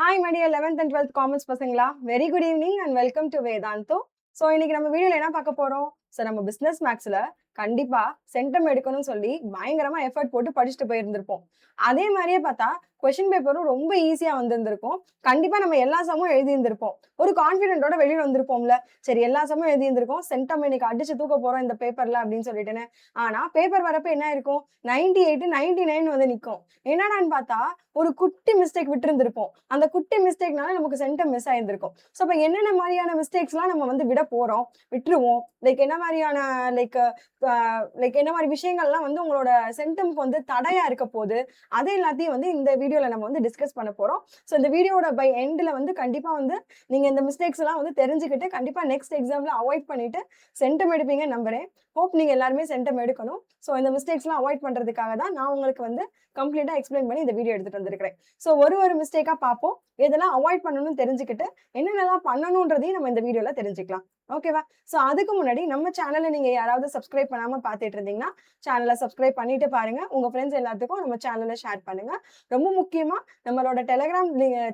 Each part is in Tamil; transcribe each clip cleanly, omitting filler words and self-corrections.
Hi, my dear 11th and 12th commerce பசங்களா. Very good evening and welcome to Vedanto. So இன்னைக்கு நம்ம வீடியோல என்ன பார்க்க போறோம்? ஸோ நம்ம பிசினஸ் மேக்ஸ்ல கண்டிப்பா சென்டம் எடுக்கணும்னு சொல்லி பயங்கரமா எஃபர்ட் போட்டு படிச்சுட்டு போயிருந்திருப்போம். அதே மாதிரியே பார்த்தா கொஸ்டின் பேப்பரும் ரொம்ப ஈஸியா வந்திருந்திருக்கும். கண்டிப்பா நம்ம எல்லா சமமும் எழுதியிருந்திருப்போம். ஒரு கான்ஃபிடென்ட்டோட வெளியில வந்திருப்போம்ல. சரி எல்லா சமமும் எழுதியிருந்திருக்கோம். சென்டம் இன்னைக்கு அடிச்சு தூக்க போறோம் இந்த பேப்பர்ல அப்படின்னு சொல்லிட்டுன்னு. ஆனா பேப்பர் வரப்ப என்ன இருக்கும்? 98, 99 வந்து நிக்கும். என்னடான்னு பார்த்தா ஒரு குட்டி மிஸ்டேக் விட்டுருந்திருப்போம். அந்த குட்டி மிஸ்டேக்னால நமக்கு சென்டம் மிஸ் ஆயிருந்திருக்கும். ஸோ அப்ப என்னென்ன மாதிரியான மிஸ்டேக்ஸ்லாம் நம்ம வந்து விட போறோம், விட்டுருவோம். லைக் என்ன மாதிரியான லைக் லைக் என்ன மாதிரி விஷயங்கள்லாம் வந்து உங்களோட சென்டம்க்கு வந்து தடையா இருக்க போது, அது எல்லாத்தையும் வந்து இந்த வீடியோல நம்ம வந்து டிஸ்கஸ் பண்ண போறோம். ஸோ இந்த வீடியோட பை எண்ட்ல வந்து கண்டிப்பா வந்து நீங்க இந்த மிஸ்டேக்ஸ் எல்லாம் வந்து தெரிஞ்சுக்கிட்டு கண்டிப்பா நெக்ஸ்ட் எக்ஸாம்ல அவாய்ட் பண்ணிட்டு சென்டம் எடுப்பீங்கன்னு நம்புறேன். ஹோப் நீங்க எல்லாருமே சென்டம் எடுக்கணும். ஸோ இந்த மிஸ்டேக்ஸ்லாம் அவாய்ட் பண்றதுக்காக தான் நான் உங்களுக்கு வந்து கம்ப்ளீட்டா எக்ஸ்பிளைன் பண்ணி இந்த வீடியோ எடுத்துட்டு வந்திருக்கிறேன். ஸோ ஒரு மிஸ்டேக்கா பார்ப்போம். எதெல்லாம் அவாய்ட் பண்ணணும்னு தெரிஞ்சுக்கிட்டு என்னென்னலாம் பண்ணணும்ன்றதையும் நம்ம இந்த வீடியோல தெரிஞ்சுக்கலாம். ஓகேவா? ஸோ அதுக்கு முன்னாடி நம்ம சேனலை நீங்க யாராவது சப்ஸ்கிரைப் பண்ணாம பார்த்துட்டு இருந்தீங்கன்னா சேனலை சப்ஸ்கிரைப் பண்ணிட்டு பாருங்க. உங்க ஃப்ரெண்ட்ஸ் எல்லாத்துக்கும் நம்ம சேனலை ஷேர் பண்ணுங்க. ரொம்ப முக்கியமா நம்மளோட டெலிகிராம்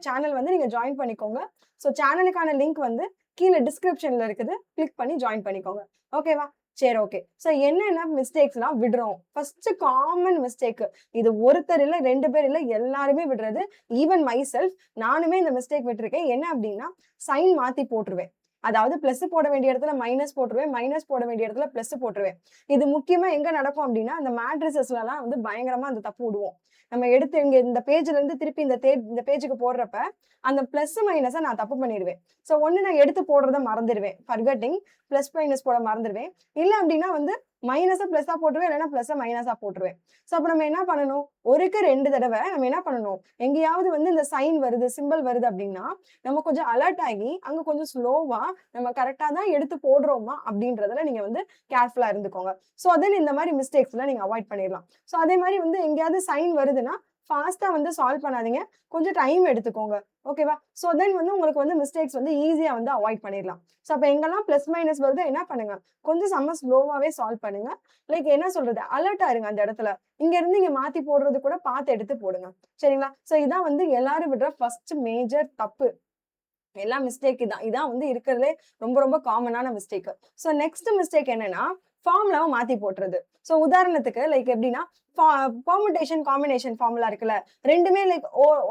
சேனல் வந்து நீங்க ஜாயின் பண்ணிக்கோங்க. ஸோ சேனலுக்கான லிங்க் வந்து கீழே டிஸ்கிரிப்ஷன்ல இருக்குது. கிளிக் பண்ணி ஜாயின் பண்ணிக்கோங்க. ஓகேவா? சரி, ஓகே. ஸோ என்னென்ன மிஸ்டேக்ஸ்லாம் விடுறோம்? First common mistake. இது ஒருத்தர் இல்ல, 2 பேர் இல்ல, எல்லாருமே விடுறது. ஈவன் மை செல்ஃப் நானுமே இந்த மிஸ்டேக் விட்டுருக்கேன். என்ன அப்படின்னா சைன் மாத்தி போட்டுருவேன். அதாவது பிளஸ் போட வேண்டிய இடத்துல மைனஸ் போட்டுருவேன். மைனஸ் போட வேண்டிய இடத்துல பிளஸ் போட்டுருவேன். இது முக்கியமா எங்க நடக்கும் அப்படின்னா அந்த மேட்ரிசஸ்லாம் வந்து பயங்கரமா அந்த தப்பு விடுவோம். நம்ம எடுத்து இங்க இந்த பேஜ்ல இருந்து திருப்பி இந்த பேஜுக்கு போடுறப்ப அந்த பிளஸ் மைனஸை நான் தப்பு பண்ணிடுவேன். ஸோ ஒண்ணு நான் எடுத்து போடுறத மறந்துடுவேன். ஃபர்கட்டிங் பிளஸ் மைனஸ் போட மறந்துடுவேன். இல்ல அப்படின்னா வந்து மைனஸை பிளஸ்ஸா போட்டுருவேன், இல்லைன்னா பிளஸ் மைனஸா போட்டுருவேன். ஸோ அப்ப நம்ம என்ன பண்ணணும்? 1க்கு 2 தடவை நம்ம என்ன பண்ணணும்? எங்கேயாவது வந்து இந்த சைன் வருது, சிம்பிள் வருது அப்படின்னா நம்ம கொஞ்சம் அலர்ட் ஆகி அங்க கொஞ்சம் ஸ்லோவா நம்ம கரெக்டா தான் எடுத்து போடுறோமா அப்படின்றதுல நீங்க வந்து கேர்ஃபுல்லா இருந்துக்கோங்க. ஸோ தென் இந்த மாதிரி மிஸ்டேக்ஸ் எல்லாம் நீங்க அவாய்ட் பண்ணிடலாம். ஸோ அதே மாதிரி வந்து எங்கேயாவது சைன் வருதுன்னா ஃபாஸ்டா வந்து சால்வ் பண்ணாதீங்க. கொஞ்சம் டைம் எடுத்துக்கோங்க. ஓகேவா? ஸோ தென் வந்து உங்களுக்கு வந்து மிஸ்டேக்ஸ் வந்து ஈஸியா வந்து அவாய்ட் பண்ணிடலாம். ஸோ அப்ப எங்கெல்லாம் பிளஸ் மைனஸ் வருதோ என்ன பண்ணுங்க? கொஞ்சம் செம்ம ஸ்லோவாவே சால்வ் பண்ணுங்க. லைக் என்ன சொல்றது? அலர்ட்டா இருங்க அந்த இடத்துல. இங்க இருந்து இங்க மாத்தி போடுறது கூட பார்த்து எடுத்து போடுங்க. சரிங்களா? ஸோ இதான் வந்து எல்லாரும் விடுற ஃபர்ஸ்ட் மேஜர் தப்பு. எல்லா மிஸ்டேக் இதான். இதான் வந்து இருக்கிறதுலே ரொம்ப ரொம்ப காமனான மிஸ்டேக். ஸோ நெக்ஸ்ட் மிஸ்டேக் என்னன்னா ஃபார்முலாவை மாத்தி போட்டுறது. ஸோ உதாரணத்துக்கு லைக் எப்படின்னா பெர்முடேஷன் காம்பினேஷன் ஃபார்முலா இருக்குல்ல, ரெண்டுமே லைக்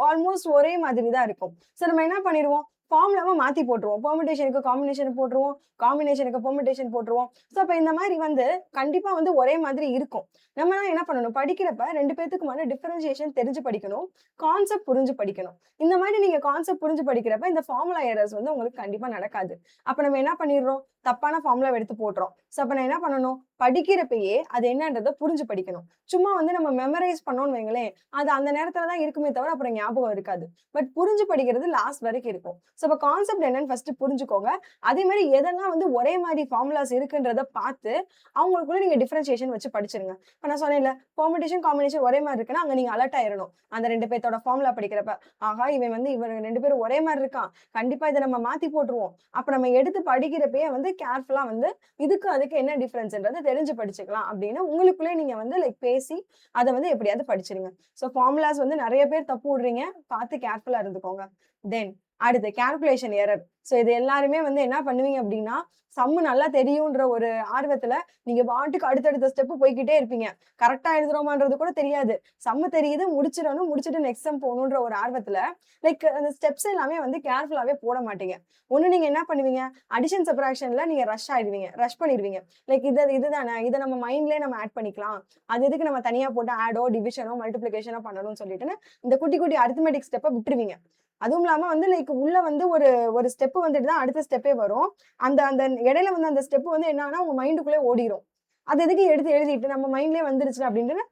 ஆல்மோஸ்ட் ஒரே மாதிரி தான் இருக்கும். ஸோ நம்ம என்ன பண்ணிடுவோம்? ஃபார்முலாவை மாத்தி போட்டுருவோம். பெர்முடேஷனுக்கு காம்பினேஷன் போட்டுருவோம், காம்பினேஷனுக்கு பெர்முடேஷன் போட்டுருவோம். ஸோ அப்ப இந்த மாதிரி வந்து கண்டிப்பா வந்து ஒரே மாதிரி இருக்கும். நம்ம தான் என்ன பண்ணணும்? படிக்கிறப்ப 2 பேத்துக்குமான டிஃபரன்சியேஷன் தெரிஞ்சு படிக்கணும். கான்செப்ட் புரிஞ்சு படிக்கணும். இந்த மாதிரி நீங்க கான்செப்ட் புரிஞ்சு படிக்கிறப்ப இந்த ஃபார்முலா எரர்ஸ் வந்து உங்களுக்கு கண்டிப்பா நடக்காது. அப்ப நம்ம என்ன பண்ணிடுறோம்? தப்பான ஃபார்முலாவை எடுத்து போட்டுறோம். ஸோ அப்ப நான் என்ன பண்ணணும்? படிக்கிறப்பயே அது என்னன்றதை புரிஞ்சு படிக்கணும். சும்மா வந்து நம்ம மெமரைஸ் பண்ணோம்னு வைங்களேன், அது அந்த நேரத்துல தான் இருக்குமே தவிர அப்புறம் ஞாபகம் இருக்காது. பட் புரிஞ்சு படிக்கிறது லாஸ்ட் வரைக்கும் இருக்கும். ஸோ அப்ப கான்செப்ட் என்னன்னு ஃபர்ஸ்ட் புரிஞ்சுக்கோங்க. அதே மாதிரி எதெல்லாம் வந்து ஒரே மாதிரி ஃபார்முலாஸ் இருக்குன்றத பார்த்து அவங்களுக்குள்ள நீங்க டிஃபரன்சியேஷன் வச்சு படிச்சிருங்க. இப்ப நான் சொன்னேன்ல, பெர்முடேஷன் காம்பினேஷன் ஒரே மாதிரி இருக்குன்னா அங்க நீங்க அலர்ட் ஆயிரணும். அந்த 2 பேத்தோட ஃபார்முலா படிக்கிறப்ப, ஆஹா இவன் வந்து இவன் 2 பேரும் ஒரே மாதிரி இருக்கான். கண்டிப்பா இதை நம்ம மாத்தி போட்டுருவோம். அப்ப நம்ம எடுத்து படிக்கிறப்பயே வந்து கேர்ஃபுல்லா வந்து இதுக்கு அதுக்கு என்ன டிஃபரன்ஸ்ன்றதை தெரிஞ்சு படிச்சுக்கலாம் அப்படின்னு உங்களுக்குள்ளே நீங்க வந்து லைக் பேசி அதை வந்து எப்படியாவது படிச்சிருங்க. ஸோ ஃபார்முலாஸ் வந்து நிறைய பேர் தப்பு விடுறீங்க. பார்த்து கேர்ஃபுல்லா இருந்துக்கோங்க. தென் அடுத்து கால்குலேஷன் எரர். ஸோ இது எல்லாருமே வந்து என்ன பண்ணுவீங்க அப்படின்னா சம்மு நல்லா தெரியுன்ற ஒரு ஆர்வத்துல நீங்க பாட்டுக்கு அடுத்தடுத்த ஸ்டெப் போய்கிட்டே இருப்பீங்க. கரெக்டா எழுதுறோமான்றது கூட தெரியாது. சம்மு தெரியுது, முடிச்சிடணும், முடிச்சுட்டு நெக்ஸ்ட் சம் போகணுன்ற ஒரு ஆர்வத்துல லைக் அந்த ஸ்டெப்ஸ் எல்லாமே வந்து கேர்ஃபுல்லாவே போட மாட்டீங்க. ஒண்ணு நீங்க என்ன பண்ணுவீங்க? அடிஷன் சப்ராக்ஷன்ல நீங்க ரஷ் ஆயிடுவீங்க, ரஷ் பண்ணிடுவீங்க. லைக் இதுதானே, இதை நம்ம மைண்ட்லயே நம்ம ஆட் பண்ணிக்கலாம். அது எதுக்கு நம்ம தனியா போட்டு ஆடோ டிவிஷனோ மல்டிபிளிகேஷனோ பண்ணணும்னு சொல்லிட்டுன்னு இந்த குட்டி குட்டி அரித்மெட்டிக் ஸ்டெப்பை விட்டுருவீங்க. அதுவும் இல்லாம வந்து லைக் உள்ள வந்து ஒரு ஒரு ஸ்டெப் வந்துட்டு தான் அடுத்த ஸ்டெப்பே வரும். அந்த அந்த இடையில வந்து அந்த ஸ்டெப் வந்து என்னன்னா உங்க மைண்டுக்குள்ளே ஓடிரும். அது எதுக்கு எடுத்து எழுதிட்டு நம்ம மைண்ட்லயே வந்துருச்சு அப்படின்ட்டு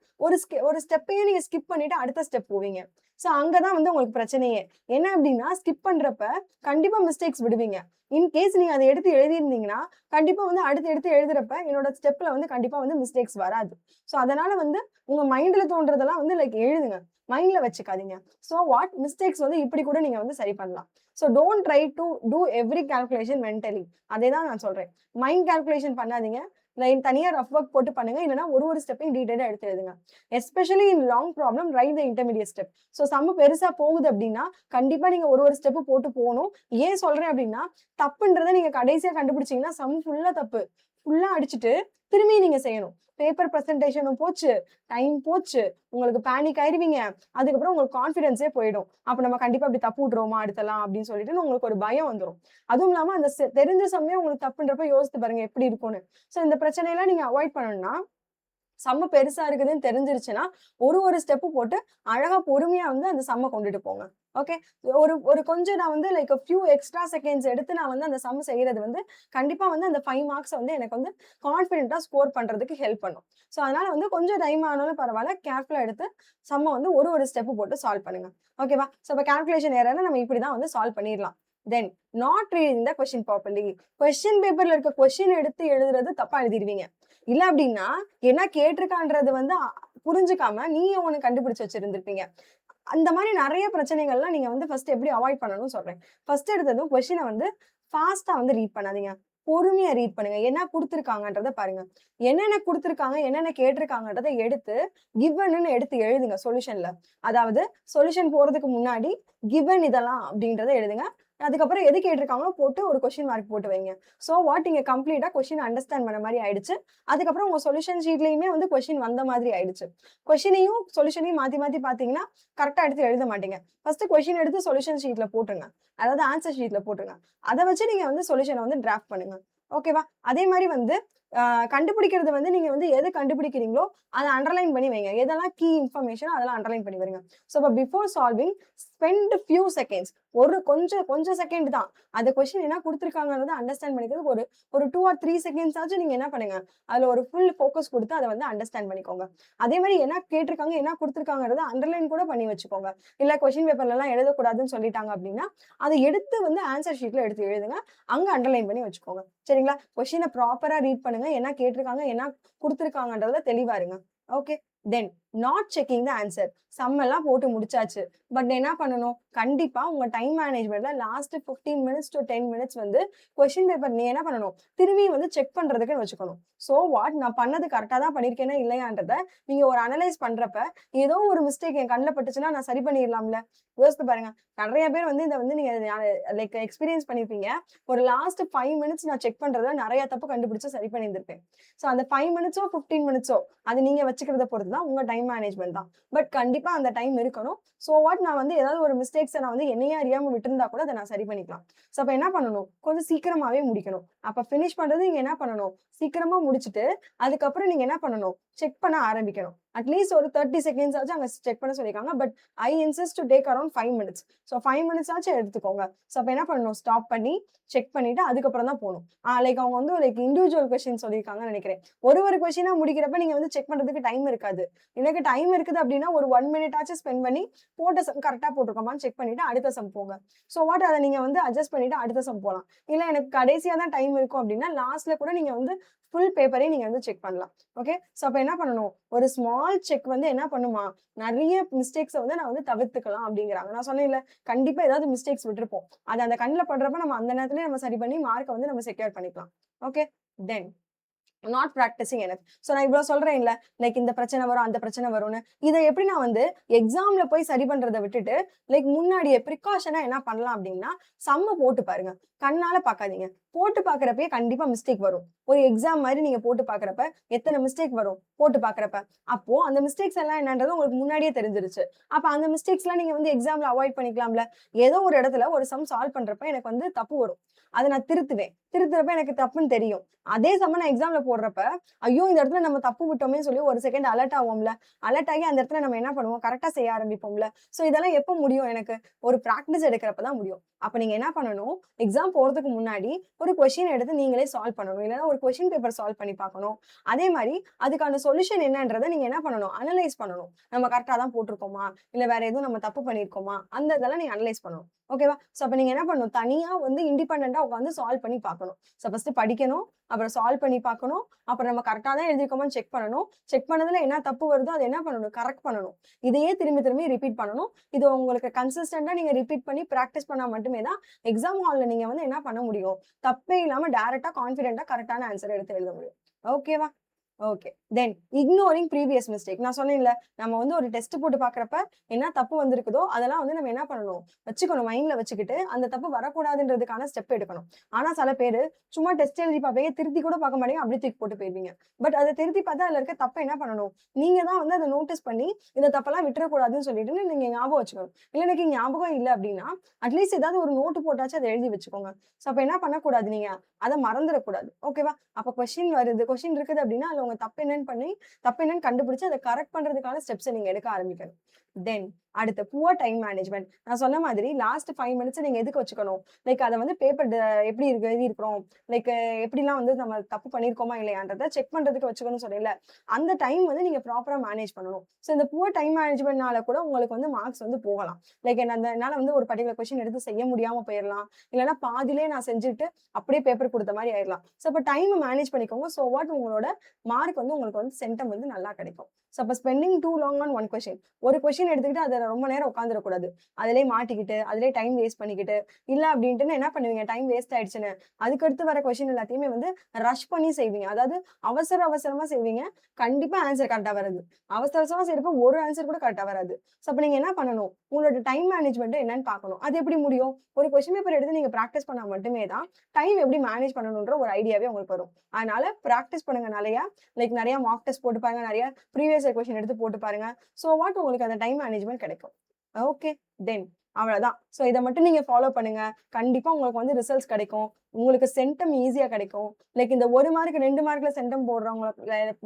ஒரு ஸ்டெப்பையே நீங்க ஸ்கிப் பண்ணிட்டு அடுத்த ஸ்டெப் போவீங்க. ஸோ அங்கதான் வந்து உங்களுக்கு பிரச்சனையே. என்ன அப்படின்னா ஸ்கிப் பண்றப்ப கண்டிப்பா மிஸ்டேக்ஸ் விடுவீங்க. இன்கேஸ் நீங்க அதை எடுத்து எழுதியிருந்தீங்கன்னா கண்டிப்பா வந்து அடுத்து எடுத்து எழுதுறப்ப என்னோட ஸ்டெப்ல வந்து கண்டிப்பா வந்து மிஸ்டேக்ஸ் வராது. ஸோ அதனால வந்து உங்க மைண்ட்ல தோன்றதெல்லாம் வந்து லைக் எழுதுங்க. மைண்ட்ல வச்சுக்காதீங்க. ஸோ வாட் மிஸ்டேக்ஸ் வந்து இப்படி கூட நீங்க வந்து சரி பண்ணலாம். So don't try to do every calculation mentally. அதே தான் நான் சொல்றேன். மைண்ட் கால்குலேஷன் பண்ணாதீங்க. தனியா ரஃப் ஒர்க் போட்டு பண்ணுங்க. இல்லைன்னா ஒரு ஸ்டெப்பையும் டீடைலா எடுத்து எழுதுங்க. Especially in long problem write the intermediate step. So sum பெருசா போகுது அப்படின்னா கண்டிப்பா நீங்க ஒரு ஸ்டெப் போட்டு போகணும். ஏன் சொல்றேன் அப்படின்னா தப்புன்றதை நீங்க கடைசியா கண்டுபிடிச்சீங்கன்னா சம் ஃபுல்லா தப்பு. ஃபுல்லா அடிச்சுட்டு திரும்பி நீங்க செய்யணும். பேப்பர் பிரசன்டேஷனும் போச்சு, டைம் போச்சு, உங்களுக்கு பேனிக் ஆயிருவீங்க. அதுக்கப்புறம் உங்களுக்கு கான்ஃபிடன்ஸே போயிடும். அப்ப நம்ம கண்டிப்பா இப்படி தப்பு விட்டுருவோமா அடுத்தலாம் அப்படின்னு சொல்லிட்டு உங்களுக்கு ஒரு பயம் வந்துரும். அதுவும் இல்லாம அந்த தெரிஞ்ச சமயம் உங்களுக்கு தப்புன்றப்ப யோசித்து பாருங்க எப்படி இருக்கும்னு. சோ இந்த பிரச்சனையெல்லாம் நீங்க அவாய்ட் பண்ணணும்னா சம்ம பெருசா இருக்குதுன்னு தெரிஞ்சிருச்சுன்னா, ஒரு ஸ்டெப் போட்டு அழகா பொறுமையா வந்து அந்த சம்ம கொண்டுட்டு போங்க. ஓகே. ஒரு ஒரு கொஞ்சம் நான் வந்து லைக் ஃபியூ எக்ஸ்ட்ரா செகண்ட்ஸ் எடுத்து நான் வந்து அந்த சம் செய்யறது வந்து கண்டிப்பா வந்து அந்த 5 மார்க்ஸ வந்து எனக்கு வந்து கான்ஃபிடென்ட்டா ஸ்கோர் பண்றதுக்கு ஹெல்ப் பண்ணும். சோ அதனால வந்து கொஞ்சம் டைம் ஆனாலும் பரவால்ல. கேர்ஃபுல்லா எடுத்து சம்ம வந்து ஒரு ஸ்டெப் போட்டு சால்வ் பண்ணுங்க. ஓகேவா? சோ இப்ப கால்குலேஷன் எரர்னா நம்ம இப்படி தான் வந்து சால்வ் பண்ணிரலாம். Then not reading the question properly. Question பேப்பர்ல இருக்க கொஸ்டின் எடுத்து எழுதுறது தப்பா எழுதிருவீங்க. இல்ல அப்டின்னா, என்ன கேட்டிருக்கான்றது வந்து புரிஞ்சுக்காம நீங்க ஒண்ணு கண்டுபிடிச்சு வச்சிருந்திருப்பீங்க. அந்த மாரி நெறைய பிரச்சனைகள்லாம் நீங்க வந்து ஃபர்ஸ்ட் எப்படி அவாய்ட் பண்ணணும்னு சொல்றேன். ஃபர்ஸ்ட் எடுத்ததும் கொஸ்டின வந்து ஃபாஸ்ட்டா வந்து ரீட் பண்ணாதீங்க. பொறுமையா ரீட் பண்ணுங்க. என்ன குடுத்துருக்காங்கன்றத பாருங்க. என்னென்ன குடுத்துருக்காங்க, என்னென்ன கேட்டிருக்காங்கன்றத எடுத்து கிவன்னு எடுத்து எழுதுங்க சொல்யூஷன்ல. அதாவது சொல்யூஷன் போறதுக்கு முன்னாடி கிவன் இதெல்லாம் அப்டின்றத எழுதுங்க. அதுக்கப்புறம் எது கேட்டிருக்காங்களோ போட்டு ஒரு கொஸ்டின் மார்க் போட்டு வைங்க. சோ வாட் நீங்க கம்ப்ளீட்டா கொஸ்டின் அண்டர்ஸ்டாண்ட் பண்ண மாரி ஆயிடுச்சு. அதுக்கப்புறம் உங்க சொல்யூஷன் ஷீட்லயுமே வந்து கொஸ்டின் வந்த மாதிரி ஆயிடுச்சு. கொஸ்டினையும் சொல்யூஷனையும் மாத்தி மாத்தி பார்த்தீங்கன்னா, கரெக்ட்டா எடுத்து எழுத மாட்டீங்க. ஃபர்ஸ்ட் கொஸ்டின் எடுத்து சொல்யூஷன் ஷீட்ல போட்டுருங்க. அதாவது ஆன்ஸர் ஷீட்ல போட்டுருங்க. அத வச்சு நீங்க வந்து சொல்யூஷன வந்து டிராஃப்ட் பண்ணுங்க. ஓகேவா? அதே மாரி வந்து கண்டுபிடிக்கிறது வந்து நீங்க வந்து எது கண்டுபிடிக்கிறீங்களோ, அத அண்டர்லைன் பண்ணி வைங்க. எதெல்லாம் கீ இன்ஃபர்மேஷனோ அதெல்லாம் அண்டர்லைன் பண்ணி வைங்க. சோ இப்ப before solving spend few seconds. கொஞ்சம் கொஞ்சம் செகண்ட் தான். அந்த கொஸ்டின் என்ன குடுத்துருக்காங்கன்றத அண்டர்ஸ்டாண்ட் பண்ணிக்கிறதுக்கு ஒரு ஒரு 2 ஆர் 3 செகண்ட்ஸ் ஆச்சும் நீங்க என்ன பண்ணுங்க, அதுல ஒரு ஃபுல் ஃபோக்கஸ் குடுத்து அத வந்து அண்டர்ஸ்டாண்ட் பண்ணிக்கோங்க. அதே மாரி என்ன கேட்டிருக்காங்க, என்ன குடுத்துருக்காங்கன்றத அண்டர்லைன் கூட பண்ணி வச்சுக்கோங்க. இல்ல கொஸ்டின் பேப்பர்லலாம் எழுதக்கூடாதுன்னு சொல்லிட்டாங்க அப்டின்னா, அத எடுத்து வந்து ஆன்ஸர் ஷீட்ல எடுத்து எழுதுங்க. அங்க அண்டர்லைன் பண்ணி வச்சுக்கோங்க. சரிங்களா? கொஸ்டின ப்ராப்பரா ரீட் பண்ணுங்க. என்ன கேட்டிருக்காங்க, என்ன குடுத்துருக்காங்கன்றதுல தெளிவா இருங்க. Okay. Then not checking the answer. Sum எல்லாம் போட்டு முடிச்சாச்சு. பட் என்ன பண்ணணும்? கண்டிப்பா உங்க டைம் மேனேஜ்மென்ட்ல லாஸ்ட் 15 மினிட்ஸ் டூ 10 மினிட்ஸ் வந்து கொஸ்டின் பேப்பர் நீ என்ன பண்ணணும்? திரும்பி வந்து செக் பண்றதுக்குன்னு வச்சுக்கணும். சோ வாட் நான் பண்ணது கரெக்ட்டா தான் பண்ணியிருக்கேனா இல்லையான்றத நீங்க ஒரு அனலைஸ் பண்றப்ப, ஏதோ ஒரு மிஸ்டேக் என் கண்ல பட்டுச்சுன்னா நான் சரி பண்ணிரலாம்ல. யோசித்து பாருங்க. நெறைய பேர் வந்து இத வந்து நீங்க லைக் எக்ஸ்பீரியன்ஸ் பண்ணியிருப்பீங்க. ஒரு லாஸ்ட் 5 மினிட்ஸ் நான் செக் பண்றதுல நெறைய தப்பு கண்டுபிடிச்சு சரி பண்ணியிருந்திருப்பேன். சோ அந்த 5 மினிட்ஸோ, 15 மினிட்ஸோ அது நீங்க வச்சுக்கிறத பொறுத்து தான் உங்க டைம் மேனேஜ்மென்ட் தான். பட் கண்டிப்பா அந்த டைம் இருக்கணும். சோ வாட் நான் வந்து ஏதாவது ஒரு மிஸ்டேக்ஸ நான் வந்து என்னையே அறியாம விட்டிருந்தா கூட அத நான் சரி பண்ணிக்கலாம். சோ அப்ப என்ன பண்ணணும்? கொஞ்சம் சீக்கிரமாவே முடிக்கணும். அப்ப பினிஷ் பண்றது நீங்க என்ன பண்ணணும்? சீக்கிரமா முடிச்சுட்டு, அதுக்கப்புறம் நீங்க என்ன பண்ணணும்? செக் பண்ண ஆரம்பிக்கணும். அட்லீஸ்ட் ஒரு 30 செகண்ட்ஸ் ஆச்சும் அங்க செக் பண்ண சொல்லியிருக்காங்க. But I insist to take around 5 minutes. So 5 minutes ஆச்சும் எடுத்துக்கோங்க. சோ அப்ப என்ன பண்ணணும்? ஸ்டாப் பண்ணி, செக் பண்ணிட்டு அதுக்கப்புறம் தான் போணும். லைக் அவங்க வந்து லைக் இண்டிவிஜுவல் கொஸ்டின் சொல்லியிருக்காங்கன்னு நெனைக்கிறேன். ஒரு கொஸ்டினா முடிக்கிறப்ப நீங்க வந்து செக் பண்றதுக்கு டைம் இருக்காது. எனக்கு டைம் இருக்குது அப்டின்னா, ஒரு 1 மினிட் ஆச்சும் ஸ்பெண்ட் பண்ணி, போட்ட சம் கரெக்ட்டா போட்டுருக்கோமான்னு செக் பண்ணிட்டு அடுத்த சம் போங்க. சோ வாட் அத நீங்க வந்து அட்ஜஸ்ட் பண்ணிட்டு அடுத்த சம் போலாம். இல்ல எனக்கு கடைசியா தான் டைம் இருக்கும் அப்டின்னா, லாஸ்ட்ல கூட நீங்க வந்து ஃபுல் பேப்பரையும் நீங்க வந்து செக் பண்ணலாம். ஓகே. சோ அப்ப என்ன பண்ணணும்? ஒரு ஸ்மால் செக் வந்து என்ன பண்ணுமா? நெறைய மிஸ்டேக்ஸ வந்து நான் வந்து தவிர்த்துக்கலாம் அப்டிங்கிறாங்க. நான் சொன்னேன்ல, கண்டிப்பா ஏதாவது மிஸ்டேக்ஸ் விட்டுருப்போம். அது அந்த கண்ல படுறப்ப நம்ம அந்த நேரத்திலேயே நம்ம சரி பண்ணி மார்க்க வந்து நம்ம செக்யூர் பண்ணிக்கலாம். Okay. Then not practising enough. So நான் இவ்ளோ சொல்றேன்ல, லைக் இந்த பிரச்சனை வரும், அந்த பிரச்சனை வரும்னு. இத எப்படி நான் வந்து எக்ஸாம்ல போய் சரி பண்றத விட்டுட்டு, லைக் முன்னாடியே பிரிகாஷனா என்ன பண்ணலாம் அப்டின்னா, சம்ம போட்டு பாருங்க. கண்ணால பாக்காதீங்க. போட்டு பாக்குறப்பயே கண்டிப்பா மிஸ்டேக் வரும். ஒரு எக்ஸாம் மாரி நீங்க போட்டு பாக்குறப்ப, எத்தன மிஸ்டேக் வரும்? போட்டு பாக்குறப்ப. அப்போ அந்த மிஸ்டேக்ஸ் எல்லாம் என்னன்றது உங்களுக்கு முன்னாடியே தெரிஞ்சிருச்சு. அப்ப அந்த மிஸ்டேக்ஸ்லாம் நீங்க வந்து எக்ஸாம்ல அவாய்ட் பண்ணிக்கலாம்ல. ஏதோ ஒரு இடத்துல ஒரு சம் சால்வ் பண்றப்ப எனக்கு வந்து தப்பு வரும். அத நான் திருத்துவேன். திருத்துறப்ப எனக்கு தப்புன்னு தெரியும். அதே சம்ம நான் எக்ஸாம்ல போடுறப்ப, ஐயோ! இந்த இடத்துல நம்ம தப்பு விட்டோமேன்னு சொல்லி ஒரு செகண்ட் அலர்ட் ஆவோம்ல. அலர்ட் ஆகி அந்த இடத்துல நம்ம என்ன பண்ணுவோம்? கரெக்ட்டா செய்ய ஆரம்பிப்போம்ல. சோ இதெல்லாம் எப்ப முடியும் எனக்கு? ஒரு பிராக்டிஸ் எடுக்கிறப்ப தான் முடியும். அப்ப நீங்க என்ன பண்ணணும்? எக்ஸாம் போறதுக்கு முன்னாடி ஒரு கொஸ்டின் எடுத்து நீங்களே சால்வ் பண்ணணும். இல்லன்னா ஒரு கொஸ்டின் பேப்பர் சால்வ் பண்ணி பார்க்கணும். அதே மாரி அதுக்கான சொல்யூஷன் என்னன்றத நீங்க என்ன பண்ணணும்? அனலைஸ் பண்ணணும். நம்ம கரெக்ட்டா தான் போட்டுருக்கோமா? இல்ல வேற எதுவும் நம்ம தப்பு பண்ணியிருக்கோமா? அந்த இதெல்லாம் நீங்க அனலைஸ் பண்ணணும். ஓகேவா? சோ அப்ப நீங்க என்ன பண்ணணும்? தனியா வந்து இண்டிபெண்டன்ட்டா உட்கார்ந்து சால்வ் பண்ணி பார்க்கணும். சோ ஃபர்ஸ்ட் படிக்கணும். அப்புறம் சால்வ் பண்ணி பார்க்கணும். அப்புறம் நம்ம கரெக்ட்டா தான் எழுதியிருக்கோமான்னு செக் பண்ணணும். செக் பண்ணதுல என்ன தப்பு வருதோ அத என்ன பண்ணணும்? கரெக்ட் பண்ணணும். இதையே திரும்பி திரும்பி ரிப்பீட் பண்ணணும். இது உங்களுக்கு கன்சிஸ்டன்ட்டா நீங்க ரிப்பீட் பண்ணி பிராக்டிஸ் பண்ணா மட்டுமே தான் எக்ஸாம் ஹால்ல நீங்க வந்து என்ன பண்ண முடியும்? தப்பே இல்லாம டைரக்ட்டா கான்ஃபிடென்ட்டா கரெக்ட்டான ஆன்ஸர் எடுத்து எழுத முடியும். ஓகேவா? ஓகே. தென் இக்னோரிங் ப்ரீவியஸ் மிஸ்டேக். நான் சொன்னேன்ல, நம்ம வந்து ஒரு டெஸ்ட் போட்டு பார்க்குறப்ப, என்ன தப்பு வந்திருக்குதோ, அதெல்லாம் வந்து நம்ம என்ன பண்ணணும்? வச்சுக்கணும். மைண்ட்ல வச்சுக்கிட்டு, அந்த தப்பு வரக்கூடாதுன்றதுக்கான ஸ்டெப் எடுக்கணும். ஆனா சில பேரு, சும்மா டெஸ்ட் எழுதி பார்ப்பீங்க, திருத்தி கூட பார்க்க மாட்டீங்க. அப்படியே தூக்கி போட்டு போயிருவீங்க. பட் அத திருத்தி பார்த்தா, அதுல இருக்க தப்ப என்ன பண்ணணும்? நீங்க தான் வந்து அத நோட்டீஸ் பண்ணி, இந்த தப்பெல்லாம் விட்டுறக்கூடாதுன்னு சொல்லிட்டு நீங்க ஞாபகம் வச்சுக்கணும். இல்ல எனக்கு ஞாபகம் இல்ல அப்படின்னா, அட்லீஸ்ட் ஏதாவது ஒரு நோட்டு போட்டாச்சும் அத எழுதி வச்சுக்கோங்க. ஸோ அப்ப என்ன பண்ணக்கூடாது நீங்க? அத மறந்துறக்கூடாது. ஓகேவா? அப்ப கொஸ்டின் வருது. கொஸ்டின் இருக்குது அப்டின்னா, அதுல உங்க தப்பு என்னன்னு கண்டுபிடிச்சு அத கரெக்ட் பண்றதுக்கான ஸ்டெப்ஸ நீங்க எடுக்க ஆரம்பிக்கணும். தென் அடுத்து புவர் டைம் மேனேஜ்மென்ட். நான் சொன்ன மாதிரி லாஸ்ட் 5 மினிட்ஸ் நீங்க எதுக்கு வச்சுக்கணும்? லைக் அத வந்து பேப்பர் எப்படி இருக்கு எழுதியிருக்கிறோம். லைக் எப்படிலாம் வந்து நம்ம தப்பு பண்ணியிருக்கோமா இல்லையான்றத செக் பண்றதுக்கு வச்சுக்கணும்னு சொன்னேன்ல. அந்த டைம் வந்து நீங்க ப்ராப்பரா மேனேஜ் பண்ணணும். ஸோ இந்த புவர் டைம் மேனேஜ்மென்ட்னால கூட உங்களுக்கு வந்து மார்க்ஸ் வந்து போகலாம். லைக் என்னால வந்து ஒரு பர்ட்டிகுலர் கொஸ்டின் எடுத்து செய்ய முடியாம போயிரலாம். இல்லன்னா பாதியிலேயே நான் செஞ்சுட்டு அப்படியே பேப்பர் குடுத்த மாரி ஆயிரலாம். ஸோ அப்ப டைம மேனேஜ் பண்ணிக்கோங்க. சோ வாட் உங்களோட மார்க் வந்து உங்களுக்கு வந்து சென்டம் வந்து நல்லா கிடைக்கும். ஸோ அப்ப spending too long on one question. ஒரு கொஸ்டின் எடுத்துக்கிட்டு அதுல ரொம்ப நேரம் உட்கார்ந்துறக்கூடாது. அதிலேயே மாட்டிக்கிட்டு, அதிலேயே டைம் வேஸ்ட் பண்ணிக்கிட்டு, இல்ல அப்டின்ட்டுன்னு என்ன பண்ணுவீங்க? டைம் வேஸ்ட் ஆயிடுச்சுன்னு, அதுக்கடுத்து வர கொஸ்டின் எல்லாத்தையுமே வந்து ரஷ் பண்ணி செய்வீங்க. அதாவது அவசரமா செய்வீங்க. கண்டிப்பா ஆன்ஸர் கரெக்ட்டா வராது. அவசர அவசரமா செய்றப்ப ஒரு ஆன்ஸர் கூட கரெக்ட்டா வராது. ஸோ அப்ப நீங்க என்ன பண்ணணும்? உங்களோட டைம் மேனேஜ்மென்ட் என்னன்னு பார்க்கணும். அது எப்படி முடியும்? ஒரு கொஸ்டின் பேப்பர் எடுத்து நீங்க பிராக்டிஸ் பண்ணா மட்டுமே தான், டைம் எப்படி மேனேஜ் பண்ணணுன்ற ஒரு ஐடியாவே உங்களுக்கு வரும். அதனால பிராக்டிஸ் பண்ணுங்க நெறையா. லைக் நெறைய மாக் டெஸ்ட் போட்டு பாருங்க. நெறைய ப்ரீவியஸ் இயர் கொஸ்டின் எடுத்து போட்டு பாருங்க. சோ வாட் உங்களுக்கு அந்த டைம் மேனேஜ்மென்ட் கிடைக்கும். ஓகே. தென் அவ்வளதான். சோ இத மட்டும் நீங்க ஃபாலோ பண்ணுங்க. கண்டிப்பா உங்களுக்கு வந்து ரிசல்ட்ஸ் கிடைக்கும். உங்களுக்கு சென்டம் ஈஸியா கிடைக்கும். லைக் இந்த 1 மார்க் 2 மார்க்ல சென்டம்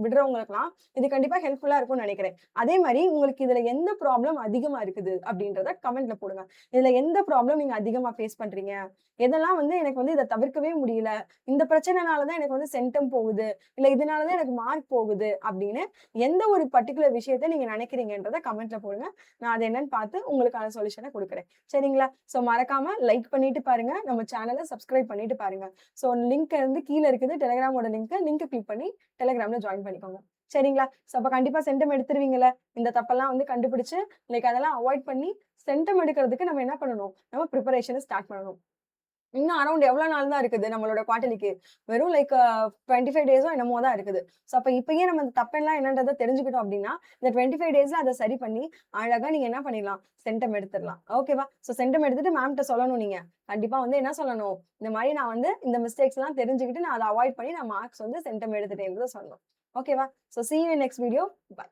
விடுறவங்களுக்குலாம் இது கண்டிப்பா ஹெல்ப்ஃபுல்லா இருக்கும்னு நெனைக்கிறேன். அதே மாரி உங்களுக்கு இதுல எந்த ப்ராப்ளம் அதிகமா இருக்குது அப்படின்றத கமெண்ட்ல போடுங்க. இதுல எந்த ப்ராப்ளம் நீங்க அதிகமா ஃபேஸ் பண்றீங்க? எதெல்லாம் வந்து எனக்கு வந்து இத தவிர்க்கவே முடியல. இந்த பிரச்சனைனால தான் எனக்கு வந்து சென்டம் போகுது. இல்ல இதனால தான் எனக்கு மார்க் போகுது அப்படின்னு எந்த ஒரு பர்ட்டிகுலர் விஷயத்த நீங்க நினைக்கிறீங்கன்றத கமெண்ட்ல போடுங்க. நான் அது என்னன்னு பார்த்து உங்களுக்கான சொல்யூஷன குடுக்குறேன். சரிங்களா? சோ மறக்காம லைக் பண்ணிட்டு பாருங்க. நம்ம சேனல சப்ஸ்கிரைப் பண்ணிட்டு பாருங்க. சோ லிங்க் வந்து கீழ இருக்குது. டெலிகிராமோட லிங்க் கிளிக் பண்ணி டெலிகிராம்ல ஜாயின் பண்ணிக்கோங்க. சரிங்களா? சோ அப்ப கண்டிப்பா சென்டம் எடுத்துருவீங்கல்ல? இந்த தப்பெல்லாம் வந்து கண்டுபிடிச்சு, லைக் அதெல்லாம் அவாய்ட் பண்ணி சென்டம் எடுக்கிறதுக்கு நம்ம என்ன பண்ணணும்? நம்ம பிரிப்பரேஷன ஸ்டார்ட் பண்ணணும். இன்னும் அரவுண்ட் எவ்வளோ நாள் தான் இருக்குது நம்மளோட குவார்ட்டர்லிக்கு. வெறும் லைக் 25 டேஸோ என்னமோ தான் இருக்குது. ஸோ அப்ப இப்பயே நம்ம இந்த தப்பெல்லாம் என்னன்றத தெரிஞ்சுக்கிட்டோம் அப்டின்னா, இந்த 25 டேஸ்ல அத சரி பண்ணி, அழகா நீங்க என்ன பண்ணிடலாம்? சென்டம் எடுத்துறலாம். ஓகேவா? ஸோ சென்டம் எடுத்துட்டு மேம்ட்ட சொல்லணும் நீங்க. கண்டிப்பா வந்து என்ன சொல்லணும்? இந்த மாரி நான் வந்து இந்த மிஸ்டேக்ஸ்லாம் தெரிஞ்சுக்கிட்டு, நான் அத அவாய்ட் பண்ணி நான் மார்க்ஸ் வந்து சென்டம் எடுத்துட்டேன்றத சொல்லணும். ஓகேவா? So see you in next video. By.